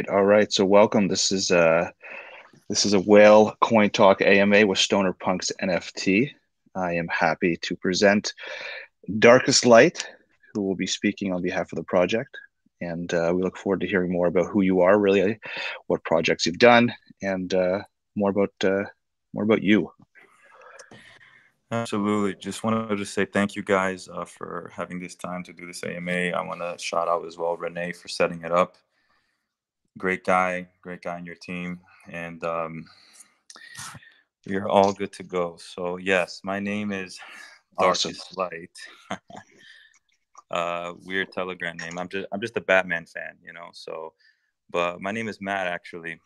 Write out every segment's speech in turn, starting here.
All right. So welcome. This is a Whale Coin Talk AMA with Stoner Punks NFT. I am happy to present Darkest Light, who will be speaking on behalf of the project. And we look forward to hearing more about who you are, really, what projects you've done, and more about you. Absolutely. Just wanted to say thank you guys for having this time to do this AMA. I want to shout out as well Renee for setting it up. Great guy in your team, and you're all good to go. So yes, my name is Awesome. Darkest Light. Weird Telegram name. I'm just a Batman fan, So, but my name is Matt actually,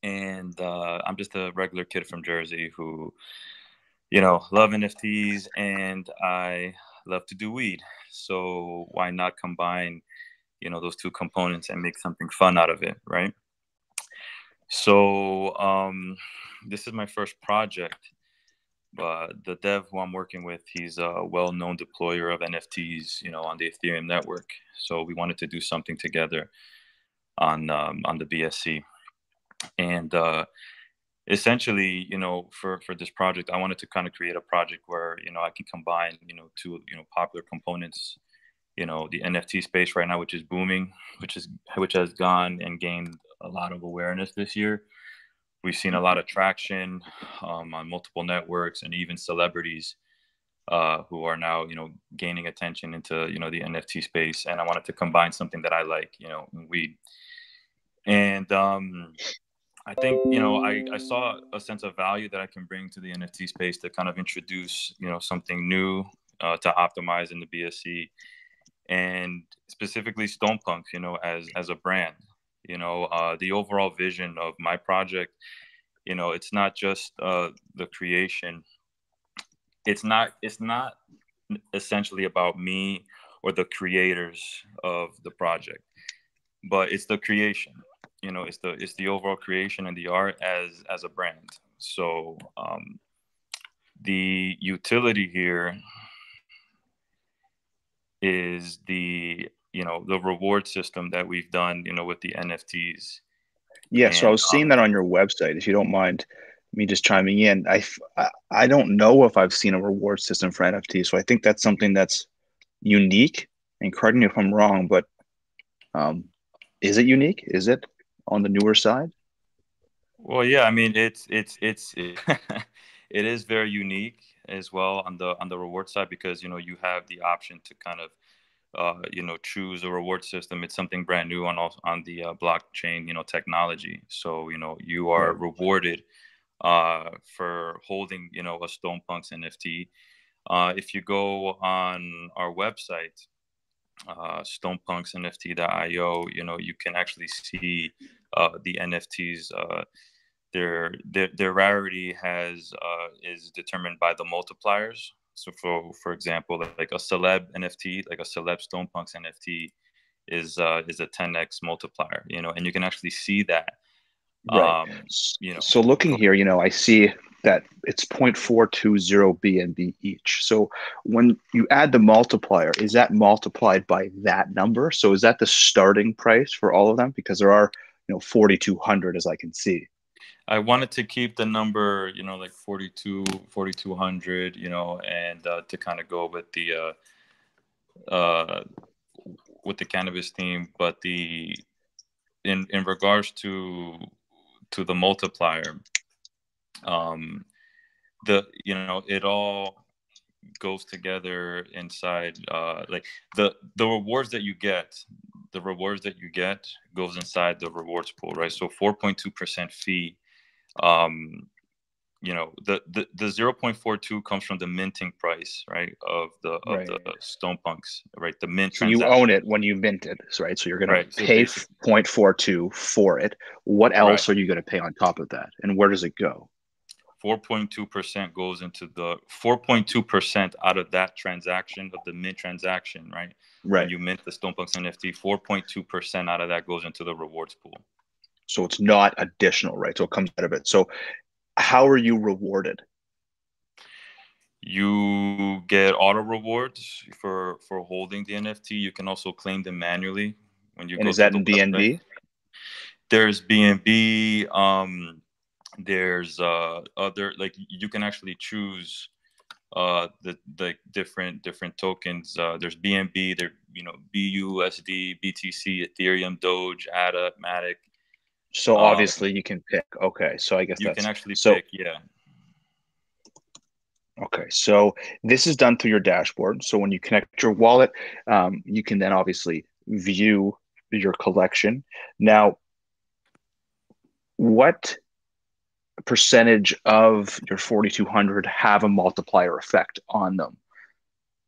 and I'm just a regular kid from Jersey who love NFTs, and I love to do weed. So why not combine, those two components and make something fun out of it, right? So this is my first project, but the dev who I'm working with, he's a well-known deployer of NFTs, on the Ethereum network. So we wanted to do something together on the BSC, and essentially, for this project, I wanted to kind of create a project where, I can combine, two, popular components, the NFT space right now, which is booming, which has gone and gained a lot of awareness this year. We've seen a lot of traction on multiple networks and even celebrities who are now, gaining attention into, the NFT space. And I wanted to combine something that I like, weed. And I think, I saw a sense of value that I can bring to the NFT space to kind of introduce, something new to optimize in the BSC, and specifically Stone Punk, as a brand. The overall vision of my project, it's not just the creation. It's not essentially about me or the creators of the project, but it's the creation. It's the overall creation and the art as a brand. So the utility here is the reward system that we've done, with the NFTs. Yeah, so I And was seeing that on your website. If you don't mind me just chiming in, I don't know if I've seen a reward system for NFT, so I think that's something that's unique. And correct me if I'm wrong, but um, is it unique? Is it on the newer side? well, yeah, I mean, it is very unique as well on the reward side, because you have the option to kind of choose a reward system. It's something brand new on the blockchain technology. So you are Right. rewarded for holding a Stone Punks NFT. If you go on our website, stonepunksnft.io, you can actually see the NFTs. Their rarity is determined by the multipliers. So for example, like a celeb NFT, like a celeb Stone Punks NFT is a 10x multiplier, and you can actually see that. Right. Um, you know, So looking go here, I see that it's 0.420 BNB each. So when you add the multiplier, is that multiplied by that number? So is that the starting price for all of them? Because there are, 4,200 as I can see. I wanted to keep the number, like 4,200, and to kind of go uh, with the cannabis theme. But in regards to the multiplier, um, it all goes together inside. Like the rewards that you get, goes inside the rewards pool, right? So 4.2% fee. Um, the 0.42 comes from the minting price, right, of Right. the Stone Punks, right, the mint So you own transaction, it when you mint it, right? So you're going to right. So pay basically, 0.42 for it. What right, else are you going to pay on top of that? And where does it go? 4.2% goes into the 4.2% out of that transaction, of the mint transaction, right? When Right. you mint the Stone Punks NFT, 4.2% out of that goes into the rewards pool. So it's not additional, right? So it comes out of it. So how are you rewarded? You get auto rewards for holding the NFT. You can also claim them manually when you And go is to that the in website. BNB? There's BNB. There's other, like, you can actually choose the different tokens. There's BNB, there, BUSD, BTC, Ethereum, Doge, ADA, Matic. So obviously you can pick. Okay, so I guess You can that's actually so. pick, yeah. Okay, so this is done through your dashboard. So when you connect your wallet, you can then obviously view your collection. Now, what percentage of your 4,200 have a multiplier effect on them?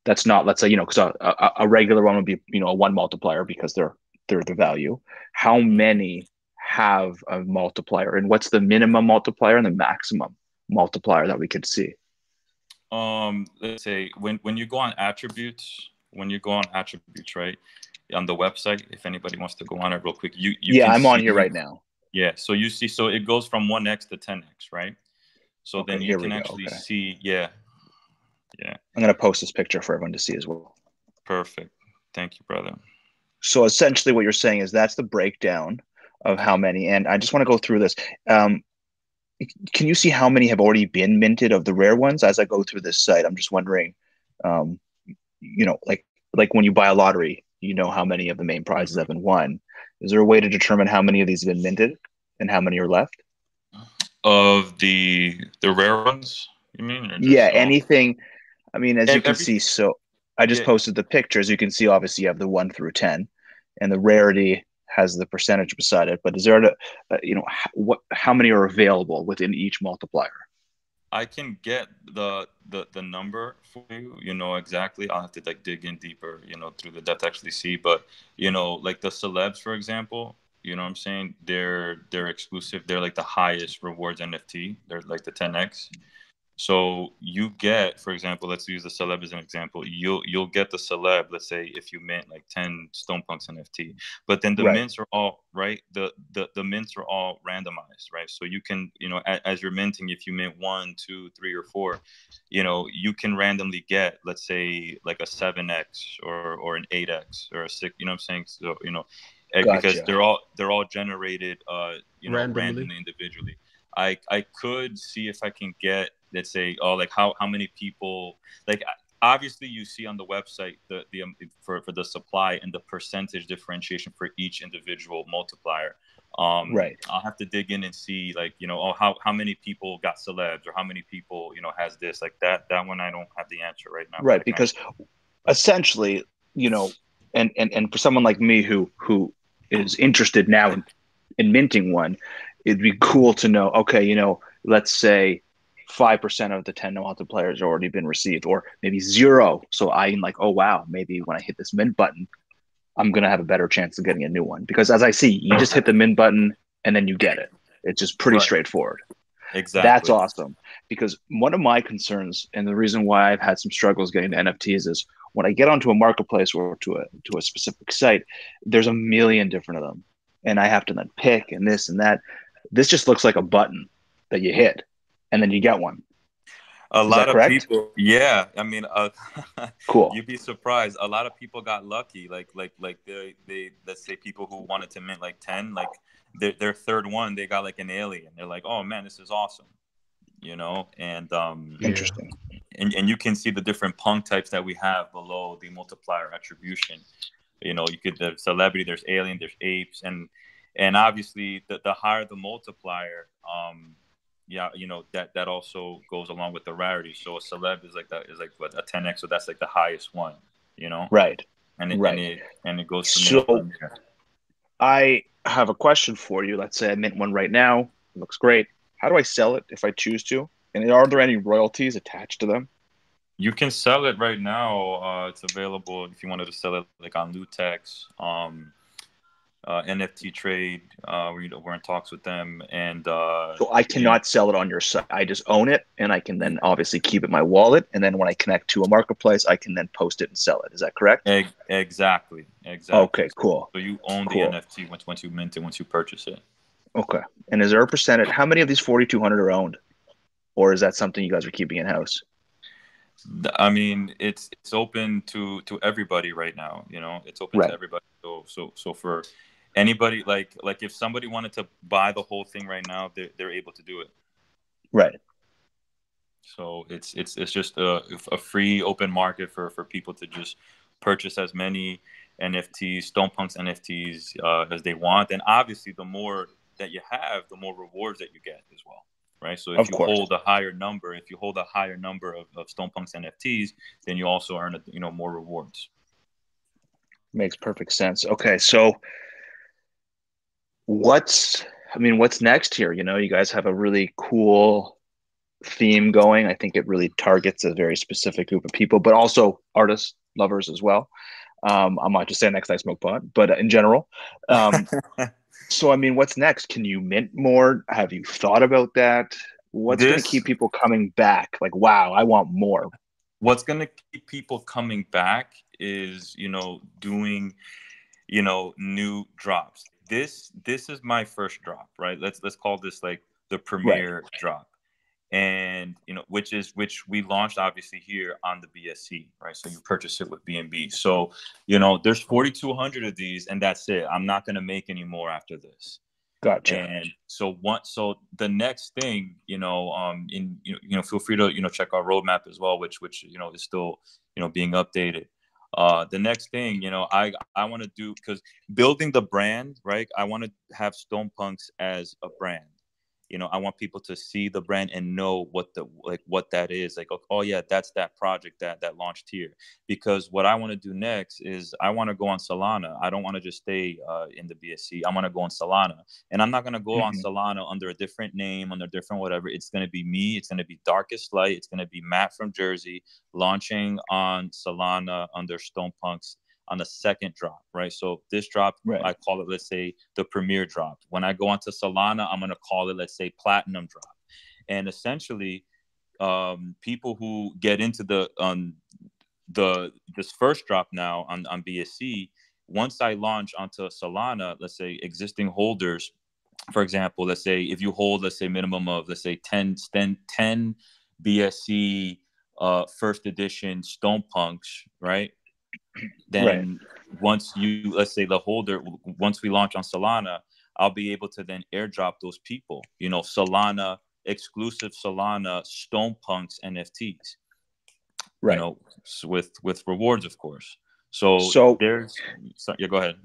That's not, let's say, because a regular one would be, a one multiplier because they're the value. How many have a multiplier, and what's the minimum multiplier and the maximum multiplier that we could see? Let's say when you go on attributes, right, on the website, if anybody wants to go on it real quick, you Yeah, can I'm on see. here right now. Yeah, so you see, so it goes from 1x to 10x, right? So Okay, then you here we can go. actually Okay. see, yeah. I'm going to post this picture for everyone to see as well. Perfect. Thank you, brother. So essentially what you're saying is that's the breakdown of how many. And I just want to go through this. Um, can you see how many have already been minted of the rare ones as I go through this site? I'm just wondering, um, like when you buy a lottery, how many of the main prizes have been won. Is there a way to determine how many of these have been minted and how many are left? Of the rare ones, you mean, or Yeah, just anything. I mean, as you can every see, so I just yeah. posted the pictures. You can see, obviously, you have the 1 through 10, and the rarity has the percentage beside it. But is there, how many are available within each multiplier? I can get the number for you, exactly. I'll have to like dig in deeper, through the depth to actually see. But like the celebs, for example, you know what I'm saying? They're exclusive. They're like the highest rewards NFT. They're like the 10x. So you get, for example, let's use the celeb as an example. You'll get the celeb, let's say, if you mint like 10 Stone Punks NFT. But then the Right. mints are all right. The mints are all randomized, right? So you can, as you're minting, if you mint 1, 2, 3, or 4, you can randomly get, let's say, like a 7x or an 8x or a 6. You know what I'm saying? So because Gotcha. they're all generated, Randomly. randomly, individually. I could see if I can get, let's say, like how many people, like, obviously you see on the website the for the supply and the percentage differentiation for each individual multiplier. Right. I'll have to dig in and see, like, how many people got celebs, or how many people, has this, like that one I don't have the answer right now, but Right. I can. Because essentially, and for someone like me who is interested now in minting one, it'd be cool to know, okay, let's say 5% of the 10 multipliers already been received, or maybe zero. So I'm like, oh wow, maybe when I hit this mint button, I'm gonna have a better chance of getting a new one. Because as I see, you just hit the mint button and then you get it. It's just pretty Right. straightforward. That's Exactly. awesome. Because one of my concerns, and the reason why I've had some struggles getting to NFTs, is when I get onto a marketplace or to a specific site, there's a million different of them, and I have to then pick and this and that. This just looks like a button that you hit, and then you get one. A Is that lot of correct? people, yeah. I mean, Cool. you'd be surprised. A lot of people got lucky. Like they let's say people who wanted to mint like 10, like their third one, they got like an alien. They're like, oh man, this is awesome, And Yeah. Interesting. and you can see the different punk types that we have below the multiplier attribution. You could, there's celebrity, there's alien, there's apes, and obviously the higher the multiplier, yeah, that also goes along with the rarity. So a celeb is like what, a 10x, so that's like the highest one, Right. and it and Right. it and it goes So from there. I have a question for you. Let's say I mint one right now. It looks great. How do I sell it if I choose to? And are there any royalties attached to them? You can sell it right now. It's available if you wanted to sell it like on Lutex, NFT Trade. We're in talks with them, and So I cannot sell it on your site. I just own it, and I can then obviously keep it in my wallet. And then when I connect to a marketplace, I can then post it and sell it. Is that correct? Exactly. Okay, cool, So you own the cool. NFT once you mint it, once you purchase it. Okay. And is there a percentage? How many of these 4,200 are owned, or is that something you guys are keeping in house? I mean, it's open to everybody right now. It's open to Right. everybody. So for Anybody like if somebody wanted to buy the whole thing right now, they're able to do it. Right. So it's just a free open market for people to just purchase as many NFTs, Stonepunks NFTs as they want. And obviously, the more that you have, the more rewards that you get as well, right? So if you hold a higher number, of Stonepunks NFTs, then you also earn more rewards. Makes perfect sense. Okay, so what's next here? You guys have a really cool theme going. I think it really targets a very specific group of people, but also artists, lovers as well. I'm not just saying next I smoke pot, but in general. So, what's next? Can you mint more? Have you thought about that? What's going to keep people coming back? Like, wow, I want more. What's going to keep people coming back is, doing, new drops. This is my first drop, right? Let's call this like the premiere drop. And which we launched obviously here on the BSC, right? So you purchase it with BNB. So there's 4,200 of these, and that's it. I'm not going to make any more after this. Gotcha. And so the next thing, feel free to check our roadmap as well, which is still being updated. The next thing I want to do, because building the brand, right? I want to have Stonepunks as a brand. I want people to see the brand and know what that is. Like, oh yeah, that's that project that launched here. Because what I want to do next is I want to go on Solana. I don't want to just stay in the BSC. I want to go on Solana, and I'm not going to go on Solana under a different name, under different whatever. It's going to be me. It's going to be Darkest Light. It's going to be Matt from Jersey launching on Solana under Stonepunks on the second drop, right? So this drop, I call it, let's say, the premiere drop. When I go onto Solana, I'm going to call it, let's say, platinum drop. And essentially, people who get into this first drop now on BSC, once I launch onto Solana, let's say existing holders, for example, let's say if you hold, let's say, minimum of, let's say, 10 BSC first edition Stonepunks, right? Then once let's say the holder, once we launch on Solana, I'll be able to then airdrop those people, Solana, exclusive Solana Stonepunks NFTs, with rewards, of course. So go ahead.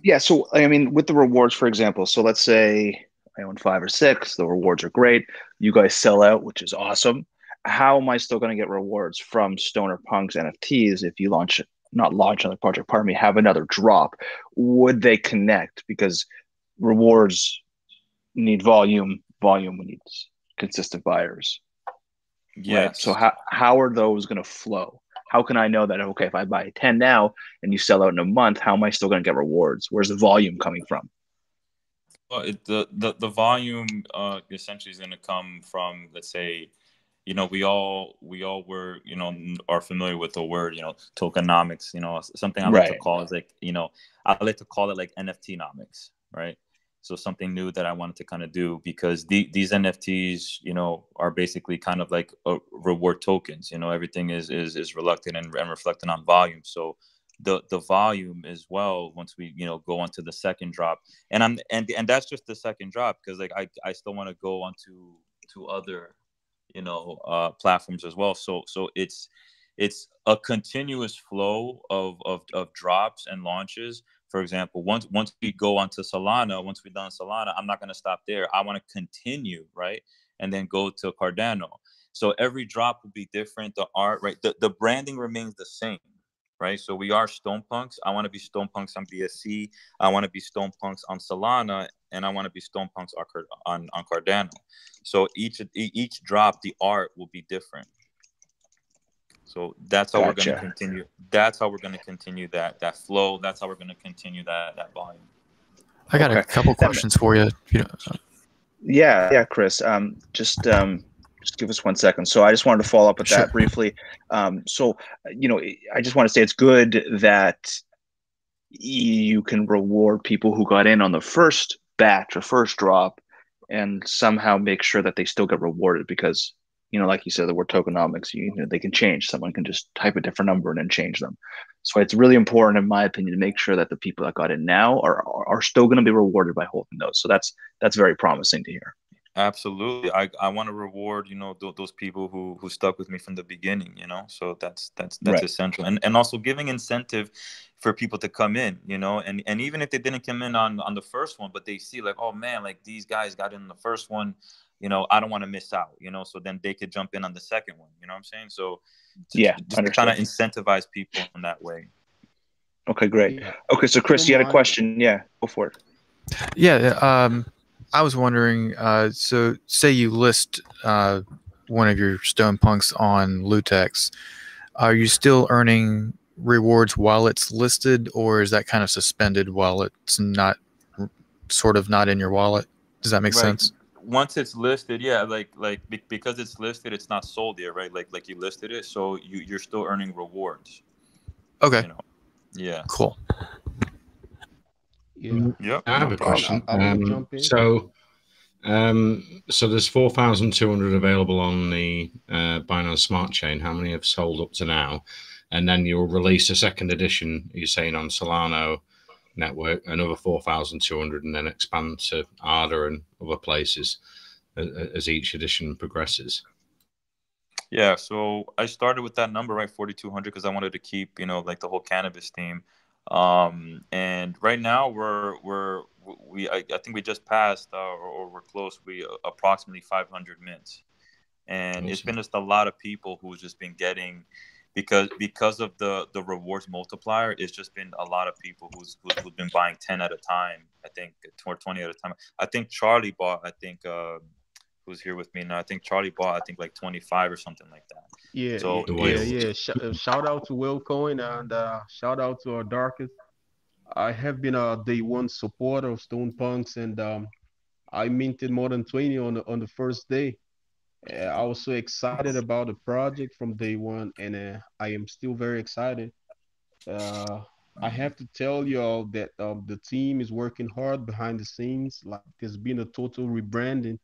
Yeah. So, with the rewards, for example, so let's say I own 5 or 6, the rewards are great. You guys sell out, which is awesome. How am I still going to get rewards from Stoner Punks NFTs if you not launch another project, have another drop? Would they connect? Because rewards need volume needs consistent buyers. Yes. Right? So how are those going to flow? How can I know that, okay, if I buy 10 now and you sell out in a month, how am I still going to get rewards? Where's the volume coming from? Well, the volume essentially is going to come from, let's say, we all are familiar with the word, tokenomics, something I like to call is like, I like to call it like NFT-nomics, right? So something new that I wanted to kind of do, because these NFTs, are basically kind of like reward tokens. Everything is reluctant and reflecting on volume. So the volume as well, once we go onto the second drop, and that's just the second drop, because like I still want to go onto other platforms as well. So it's a continuous flow of drops and launches. For example, once we go onto Solana, once we're done Solana, I'm not going to stop there. I want to continue, right? And then go to Cardano. So every drop will be different. The art, right? The branding remains the same, right? So we are Stonepunks. I want to be Stonepunks on BSC. I want to be Stonepunks on Solana, and I want to be Stonepunks on Cardano. So each drop, the art will be different. So that's how we're going to continue. That's how we're going to continue that flow. That's how we're going to continue that volume. I got a couple questions for you. Yeah, Chris. Just give us 1 second. So I just wanted to follow up with that briefly. So I just want to say it's good that you can reward people who got in on the first batch or first drop, and somehow make sure that they still get rewarded, because like you said, the word tokenomics, they can change. Someone can just type a different number and then change them. So it's really important, in my opinion, to make sure that the people that got in now are still going to be rewarded by holding those. So that's very promising to hear. Absolutely. I want to reward, those people who stuck with me from the beginning, so that's Right. essential. And also giving incentive for people to come in, and even if they didn't come in on the first one, but they see like, oh man, like these guys got in the first one, I don't want to miss out, so then they could jump in on the second one, you know what I'm saying? So yeah, just to kind of incentivize people in that way. Okay, great. Yeah. Okay, so Chris, you had a question. Yeah, go for it. Yeah, I was wondering, so say you list one of your stone punks on Lutex, are you still earning rewards while it's listed, or is that kind of suspended while it's not in your wallet? Does that make sense? Once it's listed, yeah, like because it's listed, it's not sold yet, right? Like you listed it, so you're still earning rewards. Okay. Yeah. Cool. Yeah. Yep. I have a question. So there's 4,200 available on the Binance Smart Chain. How many have sold up to now? And then you'll release a second edition, you're saying, on Solano network, another 4,200, and then expand to ADA and other places as each edition progresses. Yeah, so I started with that number, right, 4,200, because I wanted to keep, like the whole cannabis theme. And right now I think we just passed or we're close. We approximately 500 mints, and awesome. It's been just a lot of people who's just been getting, because of the rewards multiplier. It's just been a lot of people who's been buying 10 at a time, I think, or 20 at a time. I think Charlie bought, who's here with me now, I think Charlie bought, I think, like 25 or something like that. Yeah, so, yeah. Shout out to Willcoin, and shout out to our Darkest. I have been a day one supporter of Stone Punks, and I minted more than 20 on the first day. I was so excited about the project from day one, and I am still very excited. I have to tell y'all that the team is working hard behind the scenes. Like, there's been a total rebranding.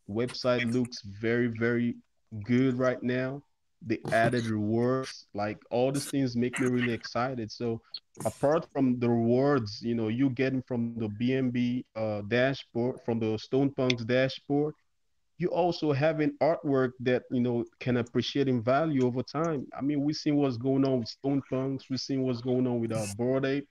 Website looks very, very good right now. The added rewards, like all these things make me really excited. So apart from the rewards, you getting from the BNB dashboard, from the Stone Punks dashboard, you also having artwork that can appreciate in value over time. I mean, we've seen what's going on with Stone Punks, we've seen what's going on with Bored Ape.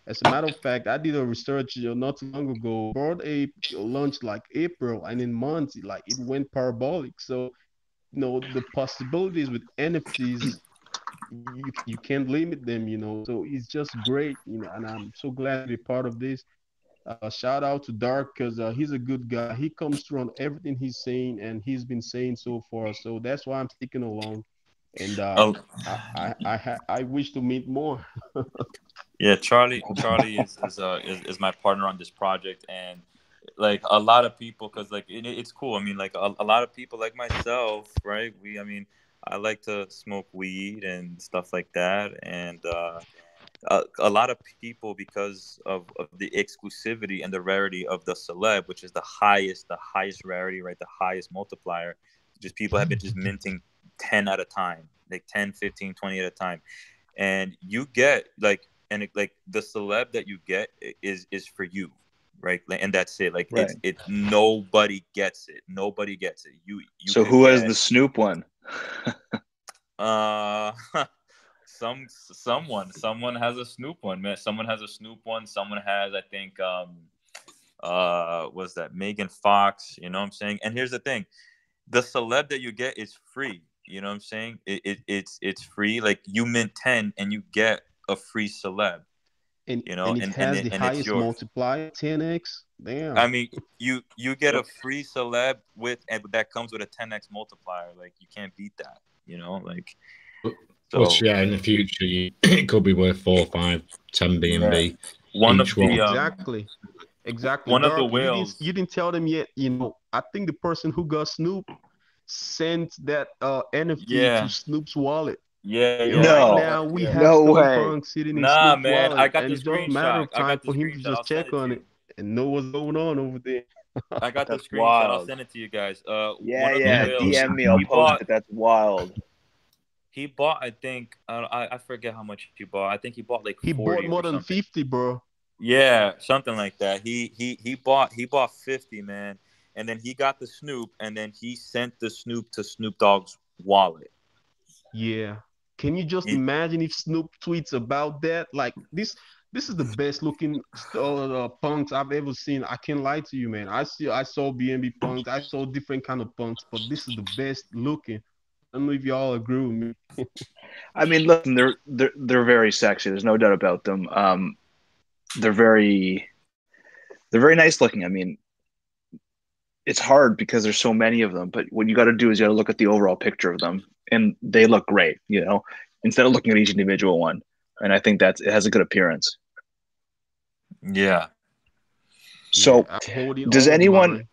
As a matter of fact, I did a research not too long ago. Bored Ape launched like April, and in months, like, it went parabolic. So, the possibilities with NFTs, you can't limit them. So it's just great. And I'm so glad to be part of this. Shout out to Dark, because he's a good guy. He comes through on everything he's saying, and he's been saying so far. So that's why I'm sticking along. And I wish to meet more. Yeah, Charlie is my partner on this project, and like a lot of people, because like it's cool. I mean, like a lot of people like myself, right? I like to smoke weed and stuff like that, and a lot of people, because of the exclusivity and the rarity of the celeb, which is the highest rarity, right? The highest multiplier. Just people have been just minting 10 at a time, like 10, 15, 20 at a time, and you get like. And like the celeb that you get is for you, right? And that's it. Like, right. It's nobody gets it. Nobody gets it. You so who has the Snoop one? Someone has a Snoop one, man. Someone has a Snoop one. Someone has, I think, was that Megan Fox? You know what I'm saying? And here's the thing: the celeb that you get is free. You know what I'm saying? It's free. Like, you mint 10 and you get a free celeb, and it has the highest multiplier, 10x. Damn. I mean, you get a free celeb and that comes with a 10x multiplier. Like, you can't beat that. Like. So, yeah, in the future, it could be worth 4, 5, 10 BNB. Yeah. One. Exactly. One Dark, of the whales. You didn't tell them yet. I think the person who got Snoop sent that NFT to Snoop's wallet. Yeah. Right now we have Stone Punk sitting in Snoop's wallet, I got and the it's just a matter of time for him to just check on it. and know what's going on over there. I got the That's screenshot. I'll wild. send it to you guys. Yeah, One of the yeah. whales. DM me. I'll He post bought. it. That's wild. He bought. I think. I forget how much he bought. I think he bought like He bought 40 more or than something. 50, bro. Yeah, something like that. He bought 50, man, and then he got the Snoop, and then he sent the Snoop to Snoop Dogg's wallet. Yeah. Can you just He, imagine if Snoop tweets about that? Like this is the best looking punks I've ever seen. I can't lie to you, man. I saw BNB punks. I saw different kind of punks, but this is the best looking. I don't know if y'all agree with me. I mean, listen, they're very sexy. There's no doubt about them. They're very they're very nice looking. I mean, it's hard because there's so many of them, but what you got to do is you got to look at the overall picture of them, and they look great. Instead of looking at each individual one, and I think it has a good appearance. yeah. Yeah, So, I'm holding does all of anyone? mine.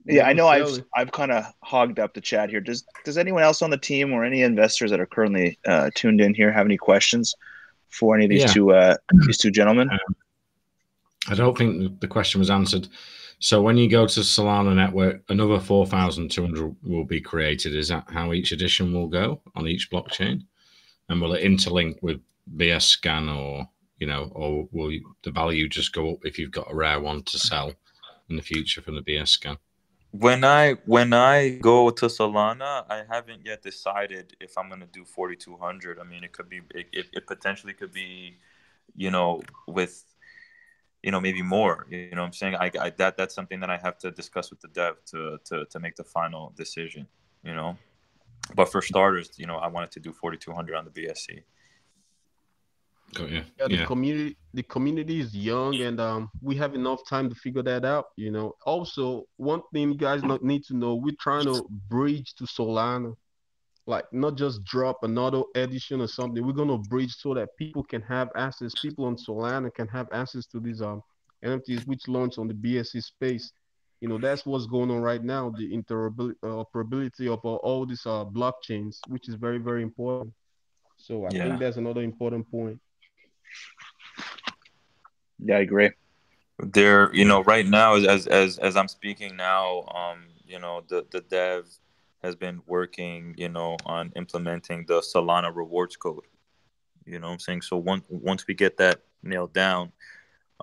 Yeah, I Never know selling. I've kind of hogged up the chat here. Does anyone else on the team or any investors that are currently tuned in here have any questions for any of Yeah. these two gentlemen? I don't think the question was answered. So when you go to Solana Network, another 4,200 will be created. Is that how each edition will go on each blockchain? And will it interlink with BS scan, or or will the value just go up if you've got a rare one to sell in the future from the BS scan? When I go to Solana, I haven't yet decided if I'm gonna do 4,200. I mean, it could be it potentially could be, with maybe more. What I'm saying, that's something that I have to discuss with the dev to make the final decision. But for starters, I wanted to do 4,200 on the BSC. Got you. Yeah, Yeah. the community is young, and we have enough time to figure that out. Also, one thing you guys not need to know, we're trying to bridge to Solana, like not just drop another edition or something. We're gonna bridge so that people can have access. People on Solana can have access to these NFTs which launch on the BSC space. That's what's going on right now. The interoperability of all these blockchains, which is very very important. So I think Yeah. that's another important point. Yeah, I agree. There, right now, as I'm speaking now, the dev has been working, on implementing the Solana rewards code. You know what I'm saying? So once we get that nailed down,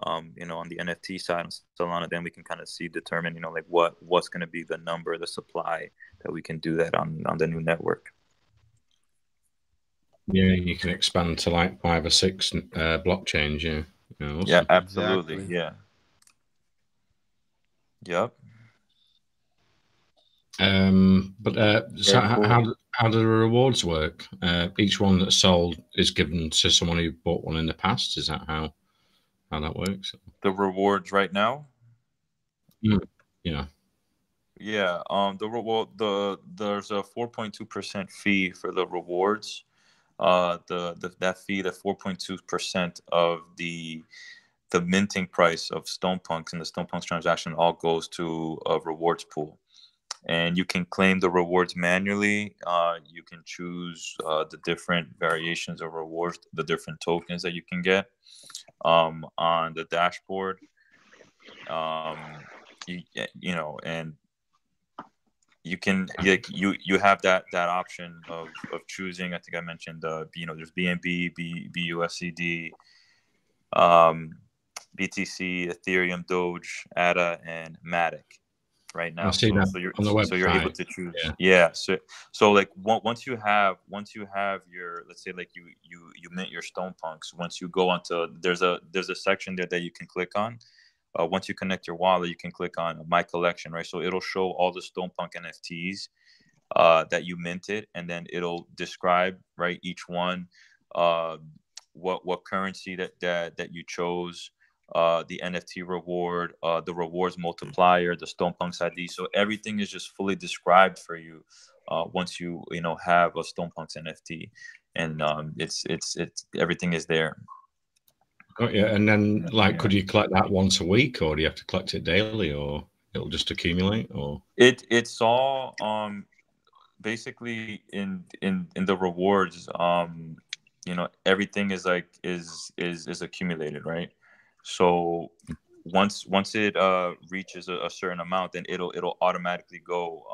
on the NFT side of Solana, then we can kind of determine, like what's going to be the number, the supply that we can do that on the new network. Yeah, you can expand to like 5 or 6 blockchains. Yeah. Awesome. Yeah, absolutely. Exactly. Yeah. Yep. But so Very cool. how do the rewards work? Each one that's sold is given to someone who bought one in the past. Is that how that works? The rewards right now. Yeah. Yeah. There's a 4.2% fee for the rewards. That fee, the 4.2% of the minting price of Stonepunks and the Stonepunks transaction all goes to a rewards pool. And you can claim the rewards manually. You can choose the different variations of rewards, the different tokens that you can get on the dashboard. And you can you have that option of choosing. I think I mentioned there's BNB, BUSD, BTC, Ethereum, Doge, ADA, and Matic. Right now, I see that on the website. So you're able to choose. Yeah. So like once you have your, let's say like you mint your Stonepunks. Once you go onto there's a section there that you can click on. Once you connect your wallet, you can click on My Collection, right? So it'll show all the Stonepunk NFTs that you minted, and then it'll describe, right, each one, what currency that you chose, the NFT reward, the rewards multiplier, the Stonepunks ID. So everything is just fully described for you once you have a Stonepunks NFT, and it's everything is there. Got you. And then, could you collect that once a week, or do you have to collect it daily, or it'll just accumulate, or it's all basically in the rewards. Everything is accumulated, right? So once it reaches a certain amount, then it'll automatically go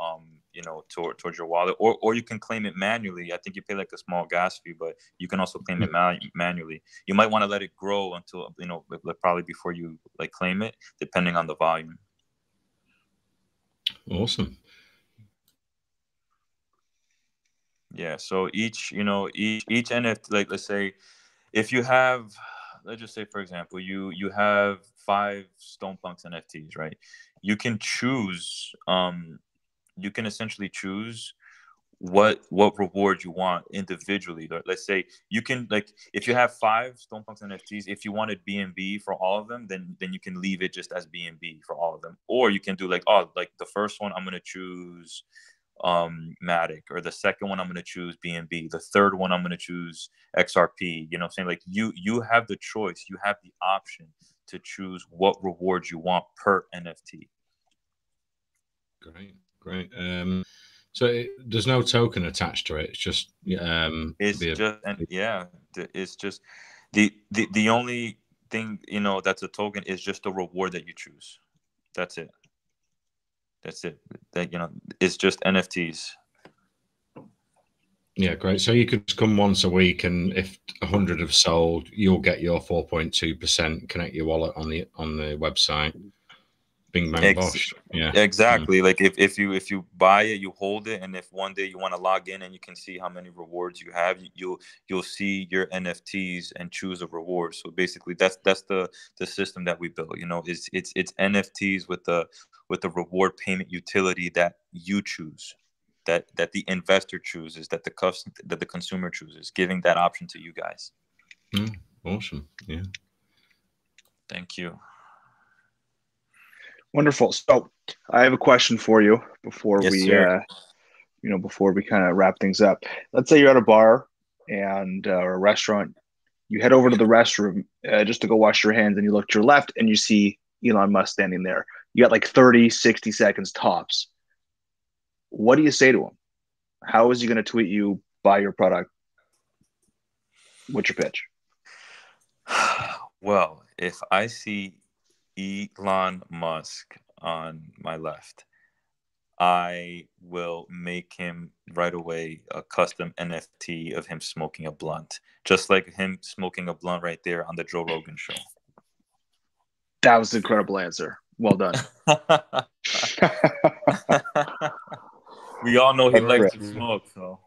towards your wallet, or you can claim it manually. I think you pay like a small gas fee, but you can also claim it manually. You might want to let it grow until like probably before you like claim it, depending on the volume. Awesome. Yeah, so each NFT, like let's say if you have, let's just say for example, you have 5 Stone Punks NFTs, right? You can choose, you can essentially choose what reward you want individually. Let's say you can, like, if you have 5 Stone Punks NFTs, if you wanted BNB for all of them, then you can leave it just as BNB for all of them, or you can do like, oh, like the first one I'm gonna choose Matic, or the second one I'm going to choose BNB, the third one I'm going to choose XRP. You know what I'm saying? Like you have the choice, you have the option to choose what rewards you want per NFT. Great. So there's no token attached to it. It's just it's just the only thing that's a token is just the reward that you choose. That's it. That it's just NFTs. Yeah, great. So you could come once a week, and if 100 have sold, you'll get your 4.2%. Connect your wallet on the website. Bing bang bosh. Yeah, exactly. Like if you buy it, you hold it, and if one day you want to log in and you can see how many rewards you have, you'll see your NFTs and choose a reward. So basically, that's the system that we built. It's NFTs with the reward payment utility that you choose, that the investor chooses, that the consumer chooses, giving that option to you guys. Awesome. Yeah. Thank you. Wonderful. So I have a question for you before before we kind of wrap things up. Let's say you're at a bar and or a restaurant. You head over to the restroom just to go wash your hands, and you look to your left and you see Elon Musk standing there. You got like 30, 60 seconds tops. What do you say to him? How is he going to tweet you, buy your product? What's your pitch? Well, if I see Elon Musk on my left, I will make him right away a custom NFT of him smoking a blunt, just like him smoking a blunt right there on the Joe Rogan show. That was an incredible answer. Well done. We all know he likes to smoke, so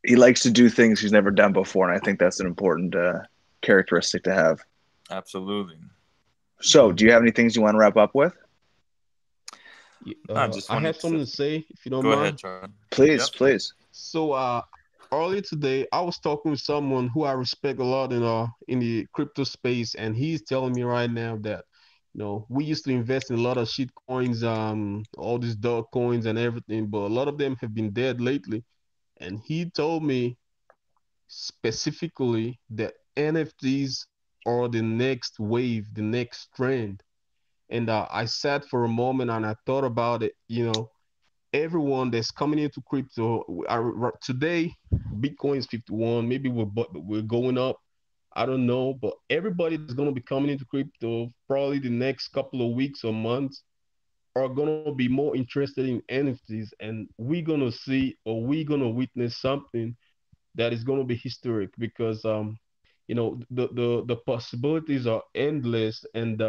he likes to do things he's never done before, and I think that's an important characteristic to have. Absolutely. So, do you have any things you want to wrap up with? I have something to say, if you don't mind. Go ahead, Charlie. Please. So, earlier today, I was talking with someone who I respect a lot in the crypto space, and he's telling me right now that we used to invest in a lot of shit coins, all these dog coins and everything, but a lot of them have been dead lately. And he told me specifically that NFTs are the next wave, the next trend. And I sat for a moment and I thought about it. Everyone that's coming into crypto today, Bitcoin is 51. Maybe we're going up. I don't know, but everybody that's going to be coming into crypto probably the next couple of weeks or months are going to be more interested in NFTs, and we're going to see, or we're going to witness something that is going to be historic, because the possibilities are endless, and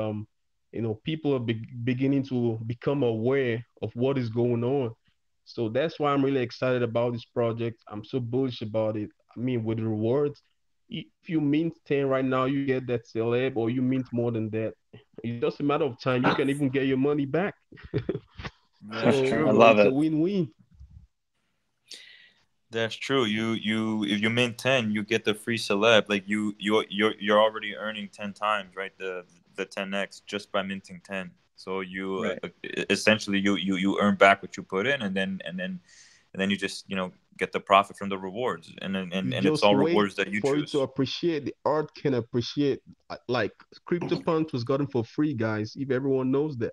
people are beginning to become aware of what is going on. So that's why I'm really excited about this project. I'm so bullish about it. I mean, with rewards, if you mint 10 right now, you get that celeb, or you mint more than that. It's just a matter of time. You can even get your money back. That's true. I love it's it. a win-win. That's true. If you mint 10, you get the free celeb. Like you're already earning 10 times, right? The 10x just by minting 10. So you essentially you earn back what you put in, and then you just get the profit from the rewards, and it's all rewards that you for choose. You to appreciate the art can appreciate. Like CryptoPunks was gotten for free, guys. If everyone knows that.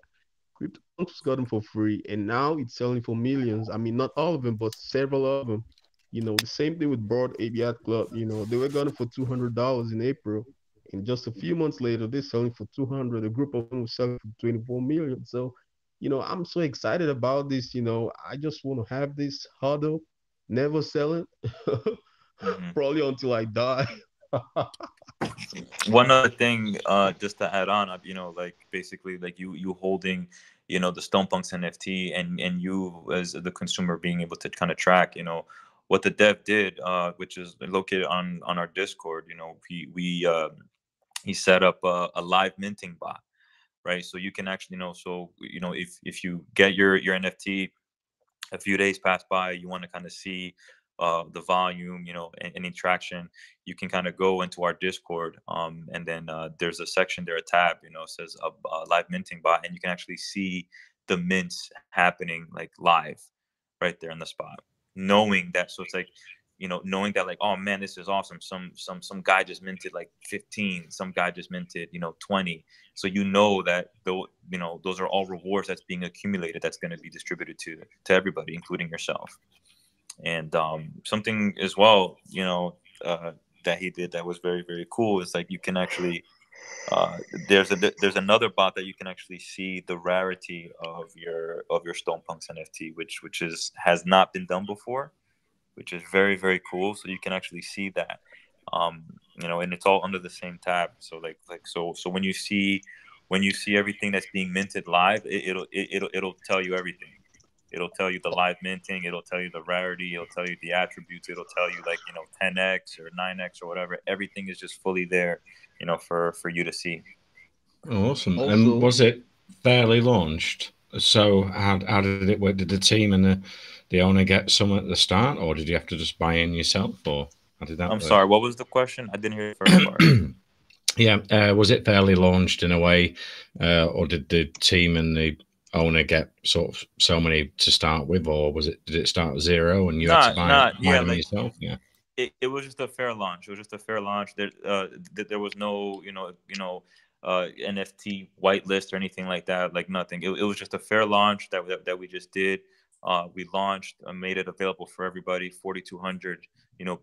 CryptoPunks was gotten for free, and now it's selling for millions. I mean, not all of them, but several of them. The same thing with Broad ABI Club. They were gotten for $200 in April, And just a few months later, they're selling for 200. A group of them was selling for 24 million. So, I'm so excited about this. I just want to have this huddle, never sell it, Hmm. probably until I die. One other thing, just to add on, like basically like you holding, the Stone Punks NFT, and you as the consumer being able to kind of track, what the dev did, which is located on our Discord. He set up a live minting bot, right? So you can actually, if you get your NFT, a few days pass by, you want to kind of see the volume, any traction, you can kind of go into our Discord, and then there's a section there, a tab, says a live minting bot, and you can actually see the mints happening like live, right there in the spot. Knowing that, so it's like, knowing that like, oh man, this is awesome. Some guy just minted like 15. Some guy just minted 20. So that those are all rewards that's being accumulated, that's going to be distributed to everybody, including yourself. And something as well, that he did that was very, very cool is like you can actually there's another bot that you can actually see the rarity of your Stone Punks NFT, has not been done before, which is very, very cool. So you can actually see that, and it's all under the same tab. So so when you see everything that's being minted live, it'll tell you everything. It'll tell you the live minting. It'll tell you the rarity. It'll tell you the attributes. It'll tell you like 10x or 9x or whatever. Everything is just fully there, for you to see. Awesome. And Also, was it fairly launched? So how did it work? Did the team and the owner get some at the start, or did you have to just buy in yourself, or how did that I'm work? sorry. What was the question? I didn't hear the first part. Yeah, was it fairly launched in a way, or did the team and the owner get sort of so many to start with, or did it start at zero and you had to buy Yeah, them like yourself? Yeah. it was just a fair launch. It was just a fair launch. There was no, NFT whitelist or anything like that. Like nothing. It was just a fair launch that we just did. We launched, made it available for everybody. 4,200,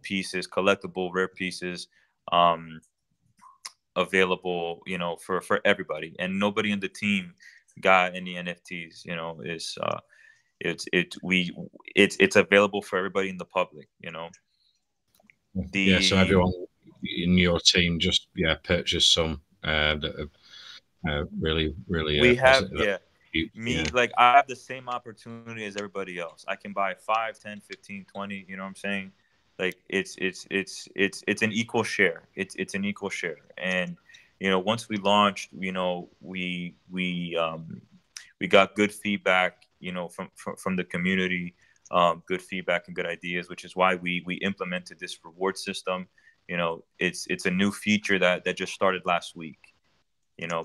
pieces, collectible, rare pieces, um, available, for everybody. And nobody in the team got any NFTs. It's available for everybody in the public. Yeah, so The everyone in your team just purchased some that are really really We have, positive. yeah, Yeah. me, like I have the same opportunity as everybody else. I can buy 5, 10, 15, 20. You know what I'm saying? Like it's an equal share. It's an equal share. And once we launched, we got good feedback, from the community, good feedback and good ideas, which is why we implemented this reward system. It's a new feature that just started last week.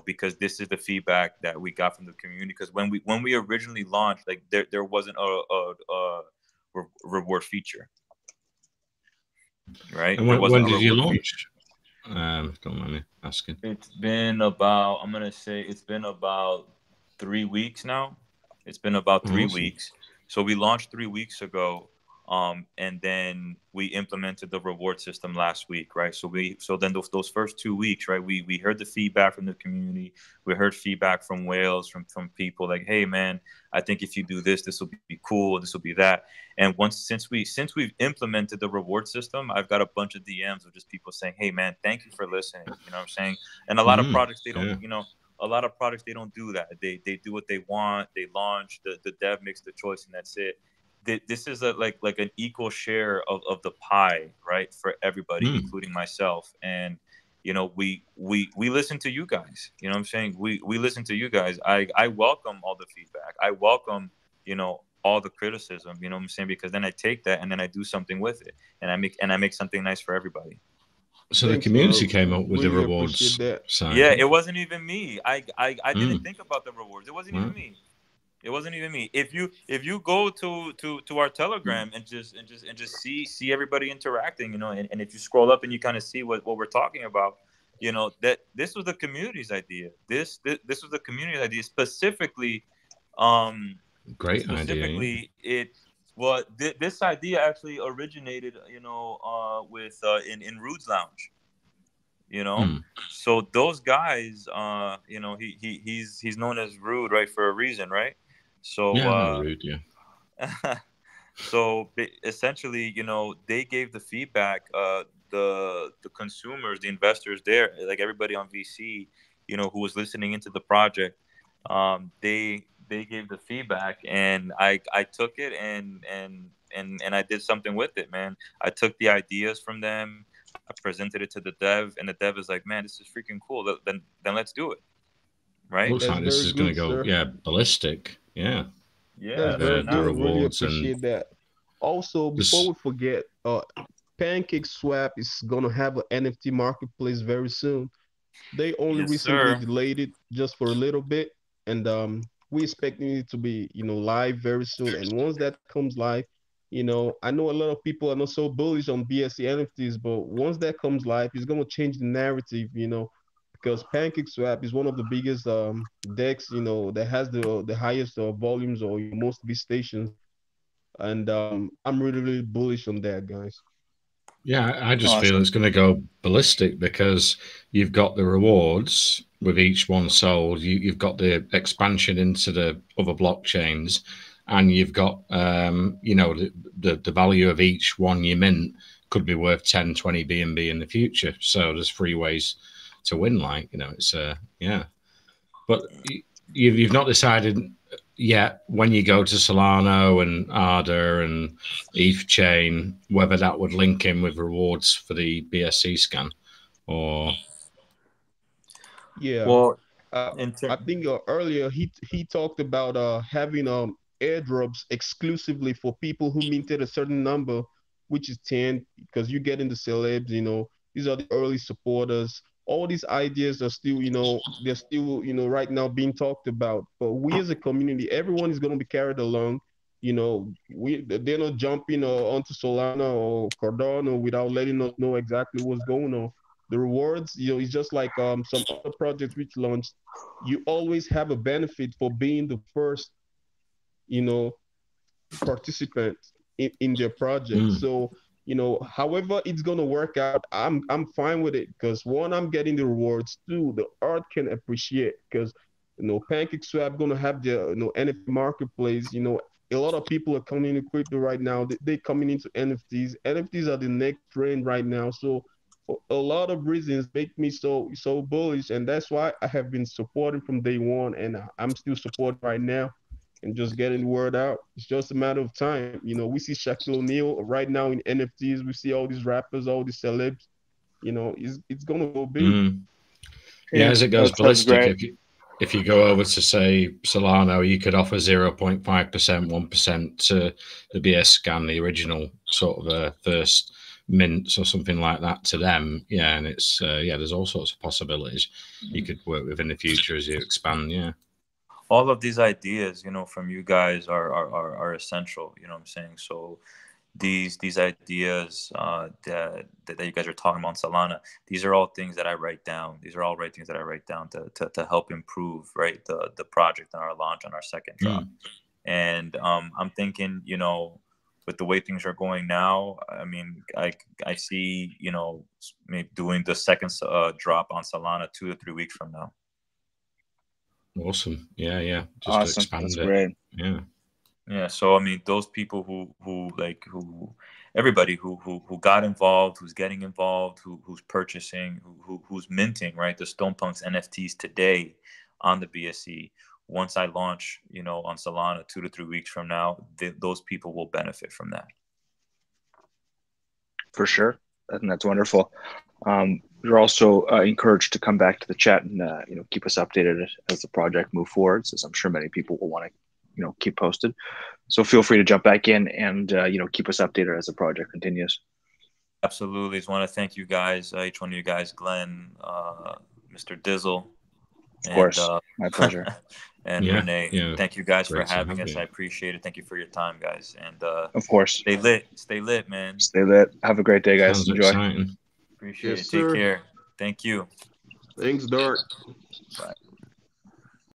Because this is the feedback that we got from the community. Because when we originally launched, like there wasn't a reward feature, right? And There when wasn't a did you reward feature. launch? Don't mind me asking. It's been about, I'm gonna say it's been about 3 weeks now. It's been about three Awesome. weeks. So we launched 3 weeks ago, and then we implemented the reward system last week, right? So then those first 2 weeks, right? We heard the feedback from the community. We heard feedback from Wales, from people like, hey man, I think if you do this, this will be cool. This will be that. And since we've implemented the reward system, I've got a bunch of DMs of just people saying, "Hey man, thank you for listening." You know what I'm saying? And a lot of projects they don't, Yeah. a lot of products they don't do that. They do what they want. They launch, the dev makes the choice, and that's it. This is like an equal share of the pie, right, for everybody, Mm. including myself. And we listen to you guys. You know what I'm saying? We listen to you guys. I welcome all the feedback. I welcome, all the criticism. You know what I'm saying? Because then I take that and then I do something with it, and I make something nice for everybody. So the thanks, community came up with the really appreciate rewards that. side. Yeah, it wasn't even me. I didn't Mm. think about the rewards. It wasn't even Wow. me. It wasn't even me. If you go to our Telegram and just see everybody interacting, and if you scroll up and you kind of see what we're talking about, that this was the community's idea. This was the community's idea specifically. Um, Great idea. Yeah. specifically, this idea actually originated, with in Rude's Lounge. you know. So those guys, you know, he's known as Rude, right, for a reason, right? So Yeah, no, Rude, yeah. so essentially, you know, they gave the feedback, the consumers, the investors there, like everybody on VC, you know, who was listening into the project, they gave the feedback, and I took it and I did something with it, man. I took the ideas from them, I presented it to the dev, and the dev is like, man, this is freaking cool. Then let's do it, right? Looks That's like this very is going to good, go, sir. yeah, ballistic. Yeah, That's Yeah. So very the now, good. Really rewards and appreciate that. Also, before this. we forget, Pancake Swap is gonna have an NFT marketplace very soon. They only yes, recently sir. delayed it just for a little bit, and we expecting it to be, live very soon. And once that comes live, I know a lot of people are not so bullish on BSC NFTs, but once that comes live, it's gonna change the narrative, because PancakeSwap is one of the biggest decks, that has the highest volumes or most big stations, and I'm really really bullish on that, guys. Yeah, I just feel Awesome. it's going to go ballistic because you've got the rewards with each one sold. You've got the expansion into the other blockchains, and you've got the value of each one you mint could be worth 10, 20 BNB in the future. So there's three ways to win. Like it's yeah. But you've not decided yet when you go to Solano and Arda and ETH chain whether that would link in with rewards for the BSC scan or Yeah. Well, Uh, in I ter- think earlier he talked about having airdrops exclusively for people who minted a certain number, which is 10, because you get into celebs, these are the early supporters. All these ideas are still, they're still, right now being talked about. But we as a community, everyone is going to be carried along. They're not jumping onto Solana or Cardano without letting us know exactly what's going on. The rewards, it's just like some other projects which launched. You always have a benefit for being the first, you know, participant in their project. So, however it's gonna work out, I'm fine with it because one, I'm getting the rewards. Two, the art can appreciate because PancakeSwap gonna have their NFT marketplace. A lot of people are coming into crypto right now. They coming into NFTs. NFTs are the next trend right now. So for a lot of reasons make me so bullish, and that's why I have been supporting from day one, and I'm still supporting right now and just getting the word out. It's just a matter of time. We see Shaquille O'Neal right now in NFTs. We see all these rappers, all these celebs. It's gonna go big. yeah, Yeah, as it goes that's ballistic, great. if you go over to say Solano, you could offer 0.5%, 1% to the BS scan, the original sort of first mints or something like that to them. Yeah, and it's there's all sorts of possibilities you could work with in the future as you expand. Yeah. all of these ideas, you know, from you guys are essential. You know what I'm saying? So these ideas that you guys are talking about in Solana, these are all things that I write down. These are all right things that I write down to help improve, right, the project and our launch on our second drop. And I'm thinking, you know, with the way things are going now, I mean, I see, you know, maybe doing the second drop on Solana 2 to 3 weeks from now. Awesome. Yeah. Just to Awesome. That's expand it. great. Yeah. Yeah, so I mean, those people who everybody who got involved, who's getting involved, who's purchasing, who's minting, right, the Stonepunks NFTs today on the BSC. Once I launch, you know, on Solana 2 to 3 weeks from now, those people will benefit from that. For sure. And that's wonderful. You're also encouraged to come back to the chat and keep us updated as the project move forward, as I'm sure many people will want to keep posted. So feel free to jump back in and keep us updated as the project continues. Absolutely. Just want to thank you guys, each one of you guys, Glenn, Mr. Dizzle, Of course, my pleasure. and Yeah, Renee. yeah. Thank you guys Great for to having have us. you. I appreciate it. Thank you for your time, guys. And Of course. stay lit, man. Stay lit. Have a great day, guys. Sounds Enjoy. exciting. Appreciate Yes, it. Take sir. care. Thank you. Thanks, Dart. Bye.